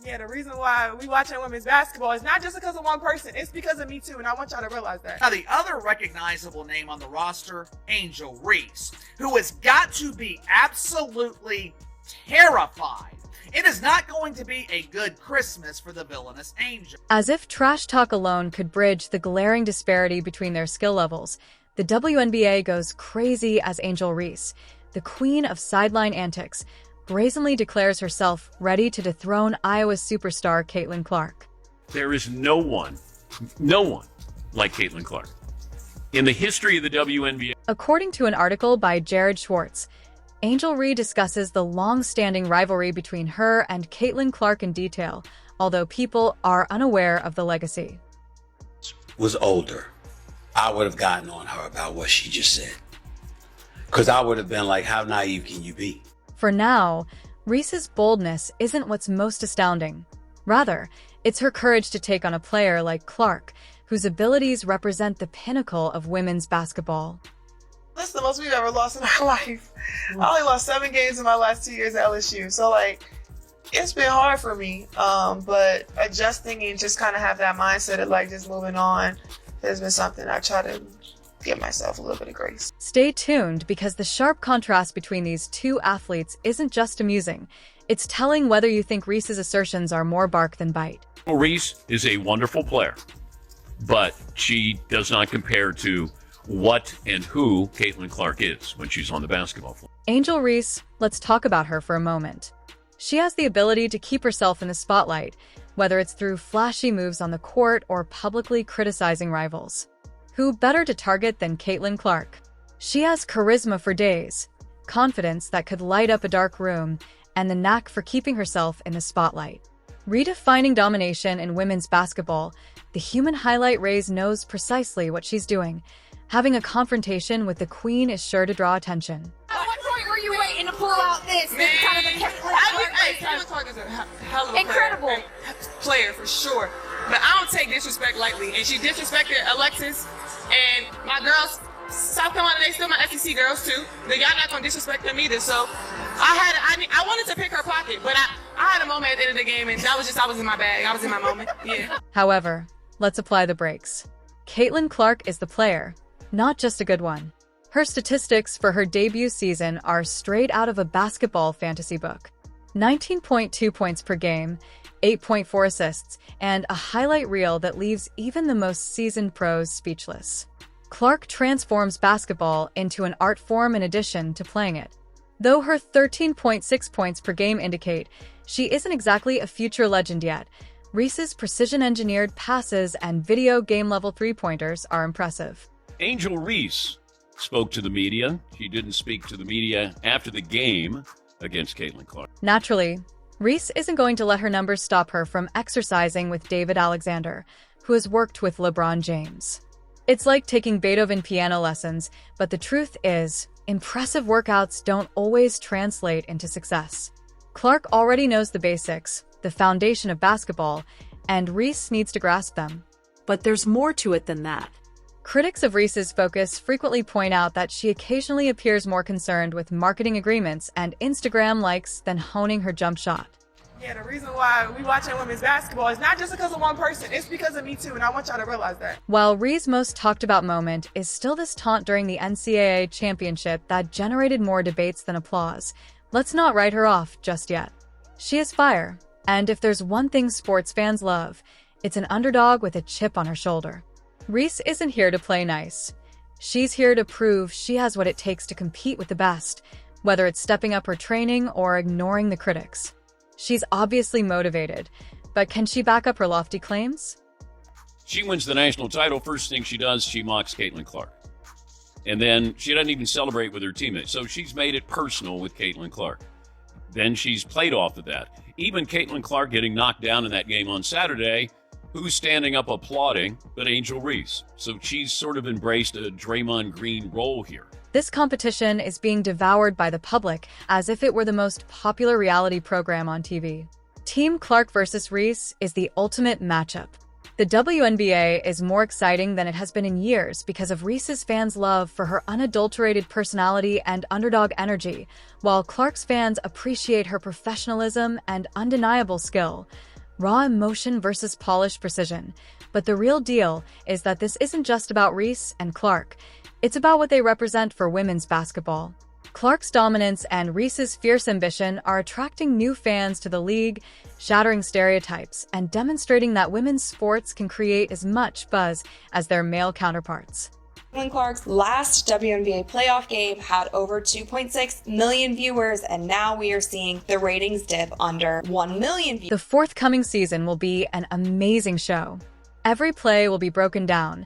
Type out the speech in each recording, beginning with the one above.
Yeah, the reason why we watching women's basketball is not just because of one person. It's because of me too, and I want y'all to realize that. Now, the other recognizable name on the roster, Angel Reese, who has got to be absolutely terrified. It is not going to be a good Christmas for the villainous Angel. As if trash talk alone could bridge the glaring disparity between their skill levels, the WNBA goes crazy as Angel Reese, the queen of sideline antics, brazenly declares herself ready to dethrone Iowa's superstar Caitlin Clark. There is no one like Caitlin Clark in the history of the WNBA. According to an article by Jared Schwartz, Angel Reese discusses the long-standing rivalry between her and Caitlin Clark in detail, although people are unaware of the legacy. Was older, I would have gotten on her about what she just said. Because I would have been like, how naive can you be? For now, Reese's boldness isn't what's most astounding. Rather, it's her courage to take on a player like Clark, whose abilities represent the pinnacle of women's basketball. This is the most we've ever lost in our life. I only lost 7 games in my last 2 years at LSU. So, it's been hard for me. But adjusting and just kind of have that mindset of, just moving on has been something I try to give myself a little bit of grace. Stay tuned, because the sharp contrast between these two athletes isn't just amusing. It's telling whether you think Reese's assertions are more bark than bite. Reese is a wonderful player, but she does not compare to what and who Caitlin Clark is when she's on the basketball floor. Angel Reese, let's talk about her for a moment. She has the ability to keep herself in the spotlight, whether it's through flashy moves on the court or publicly criticizing rivals. Who better to target than Caitlin Clark? She has charisma for days, confidence that could light up a dark room, and the knack for keeping herself in the spotlight. Redefining domination in women's basketball, the human highlight raise knows precisely what she's doing. Having a confrontation with the queen is sure to draw attention. At what point were you waiting to pull out this kind of a Caitlin Clark is a hell of a incredible player for sure. But I don't take disrespect lightly. And she disrespected Alexis and my girls. South Carolina, they still my SEC girls too. Y'all not gonna disrespect them either. So I wanted to pick her pocket, but I had a moment at the end of the game, and I was in my bag. I was in my moment. Yeah. However, let's apply the brakes. Caitlin Clark is the player, not just a good one. Her statistics for her debut season are straight out of a basketball fantasy book. 19.2 points per game, 8.4 assists, and a highlight reel that leaves even the most seasoned pros speechless. Clark transforms basketball into an art form in addition to playing it. Though her 13.6 points per game indicate she isn't exactly a future legend yet, Reese's precision-engineered passes and video game-level three-pointers are impressive. Angel Reese spoke to the media. She didn't speak to the media after the game against Caitlin Clark. Naturally, Reese isn't going to let her numbers stop her from exercising with David Alexander, who has worked with LeBron James. It's like taking Beethoven piano lessons, but the truth is, impressive workouts don't always translate into success. Clark already knows the basics, the foundation of basketball, and Reese needs to grasp them. But there's more to it than that. Critics of Reese's focus frequently point out that she occasionally appears more concerned with marketing agreements and Instagram likes than honing her jump shot. Yeah, the reason why we watching women's basketball is not just because of one person. It's because of me too, and I want y'all to realize that. While Reese's most talked about moment is still this taunt during the NCAA championship that generated more debates than applause, let's not write her off just yet. She is fire, and if there's one thing sports fans love, it's an underdog with a chip on her shoulder. Reese isn't here to play nice. She's here to prove she has what it takes to compete with the best, whether it's stepping up her training or ignoring the critics. She's obviously motivated, but can she back up her lofty claims? She wins the national title. First thing she does, she mocks Caitlin Clark. And then she doesn't even celebrate with her teammates. So she's made it personal with Caitlin Clark. Then she's played off of that. Even Caitlin Clark getting knocked down in that game on Saturday, who's standing up applauding but Angel Reese? So she's sort of embraced a Draymond Green role here. This competition is being devoured by the public as if it were the most popular reality program on TV. Team Clark versus Reese is the ultimate matchup. The WNBA is more exciting than it has been in years because of Reese's fans' love for her unadulterated personality and underdog energy, while Clark's fans appreciate her professionalism and undeniable skill. raw emotion versus polished precision. But the real deal is that this isn't just about Reese and Clark. It's about what they represent for women's basketball. Clark's dominance and Reese's fierce ambition are attracting new fans to the league, shattering stereotypes, and demonstrating that women's sports can create as much buzz as their male counterparts. Caitlin Clark's last WNBA playoff game had over 2.6 million viewers, and now we are seeing the ratings dip under 1 million viewers. The forthcoming season will be an amazing show. Every play will be broken down,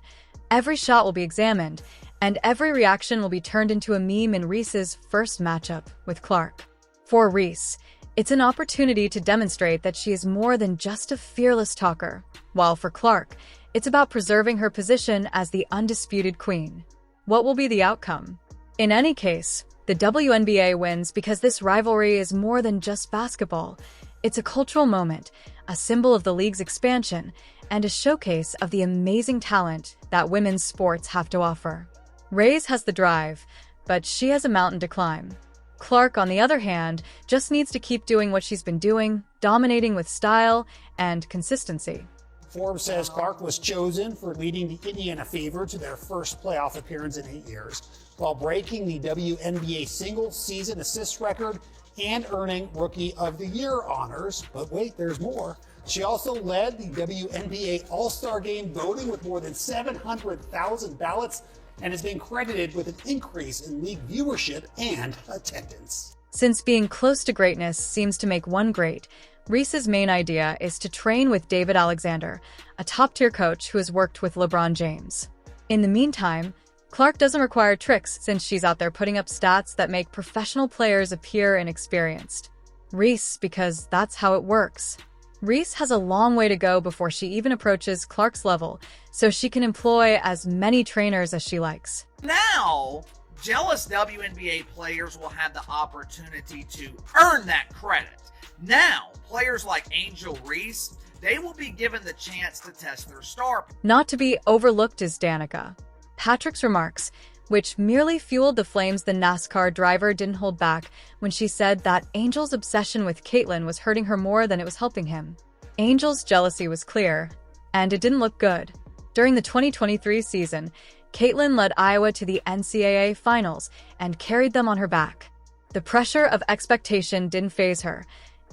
every shot will be examined, and every reaction will be turned into a meme in Reese's first matchup with Clark. For Reese, it's an opportunity to demonstrate that she is more than just a fearless talker, while for Clark, it's about preserving her position as the undisputed queen. What will be the outcome? In any case, the WNBA wins because this rivalry is more than just basketball. It's a cultural moment, a symbol of the league's expansion, and a showcase of the amazing talent that women's sports have to offer. Rays has the drive, but she has a mountain to climb. Clark, on the other hand, just needs to keep doing what she's been doing, dominating with style and consistency. Forbes says Clark was chosen for leading the Indiana Fever to their first playoff appearance in 8 years, while breaking the WNBA single-season assist record and earning Rookie of the Year honors. But wait, there's more. She also led the WNBA All-Star Game voting with more than 700,000 ballots, and has been credited with an increase in league viewership and attendance. Since being close to greatness seems to make one great, Reese's main idea is to train with David Alexander, a top-tier coach who has worked with LeBron James. In the meantime, Clark doesn't require tricks since she's out there putting up stats that make professional players appear inexperienced. Reese, because that's how it works. Reese has a long way to go before she even approaches Clark's level, so she can employ as many trainers as she likes. Now, jealous WNBA players will have the opportunity to earn that credit. Now, players like Angel Reese, they will be given the chance to test their star. Not to be overlooked is Danica. Patrick's remarks, which merely fueled the flames the NASCAR driver didn't hold back when she said that Angel's obsession with Caitlin was hurting her more than it was helping him. Angel's jealousy was clear, and it didn't look good. During the 2023 season, Caitlin led Iowa to the NCAA finals and carried them on her back. The pressure of expectation didn't faze her.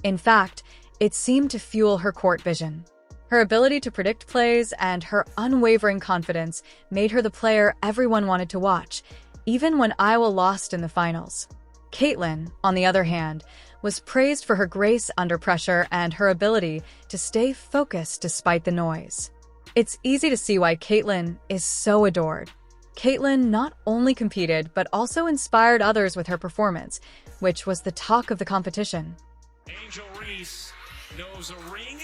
In fact, it seemed to fuel her court vision. Her ability to predict plays and her unwavering confidence made her the player everyone wanted to watch, even when Iowa lost in the finals. Caitlin, on the other hand, was praised for her grace under pressure and her ability to stay focused despite the noise. It's easy to see why Caitlin is so adored. Caitlin not only competed but also inspired others with her performance, which was the talk of the competition. Angel Reese knows a ring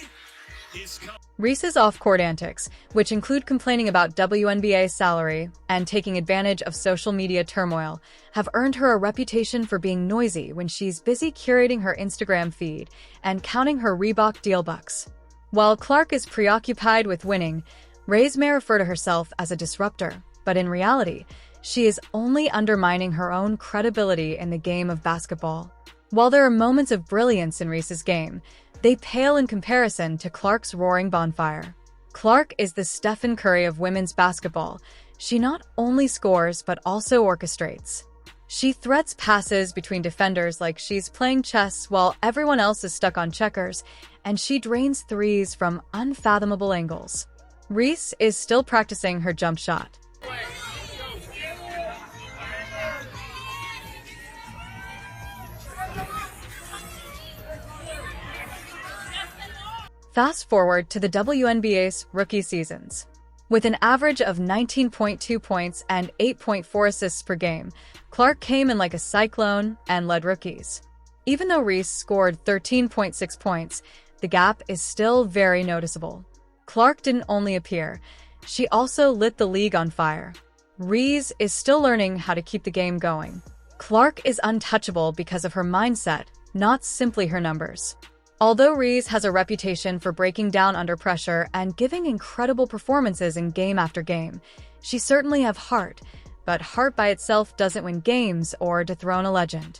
is coming. Reese's off-court antics, which include complaining about WNBA salary and taking advantage of social media turmoil, have earned her a reputation for being noisy when she's busy curating her Instagram feed and counting her Reebok deal bucks. While Clark is preoccupied with winning, Rays may refer to herself as a disruptor, but in reality, she is only undermining her own credibility in the game of basketball. While there are moments of brilliance in Reese's game, they pale in comparison to Clark's roaring bonfire. Clark is the Stephen Curry of women's basketball. She not only scores but also orchestrates. She threads passes between defenders like she's playing chess while everyone else is stuck on checkers, and she drains threes from unfathomable angles. Reese is still practicing her jump shot. Fast forward to the WNBA's rookie seasons. With an average of 19.2 points and 8.4 assists per game, Clark came in like a cyclone and led rookies. Even though Reese scored 13.6 points, the gap is still very noticeable. Clark didn't only appear, she also lit the league on fire. Reese is still learning how to keep the game going. Clark is untouchable because of her mindset, not simply her numbers. Although Reese has a reputation for breaking down under pressure and giving incredible performances in game after game, she certainly has heart, but heart by itself doesn't win games or dethrone a legend.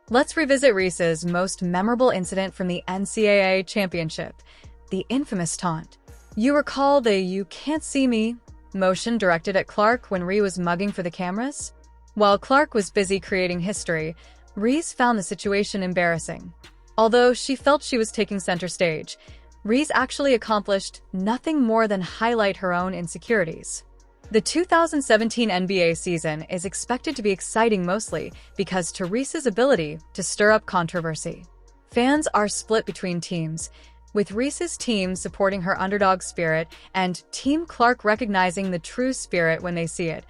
Let's revisit Reese's most memorable incident from the NCAA championship, the infamous taunt. You recall the "you can't see me" motion directed at Clark when Reese was mugging for the cameras? While Clark was busy creating history, Reese found the situation embarrassing. Although she felt she was taking center stage, Reese actually accomplished nothing more than highlight her own insecurities. The 2017 NBA season is expected to be exciting mostly because to Reese's ability to stir up controversy. Fans are split between teams, with Reese's team supporting her underdog spirit and Team Clark recognizing the true spirit when they see it,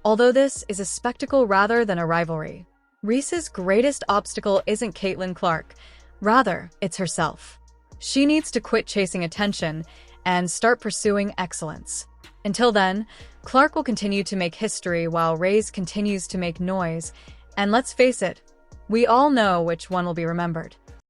although this is a spectacle rather than a rivalry. Reese's greatest obstacle isn't Caitlin Clark, rather, it's herself. She needs to quit chasing attention and start pursuing excellence. Until then, Clark will continue to make history while Reese continues to make noise, and let's face it, we all know which one will be remembered.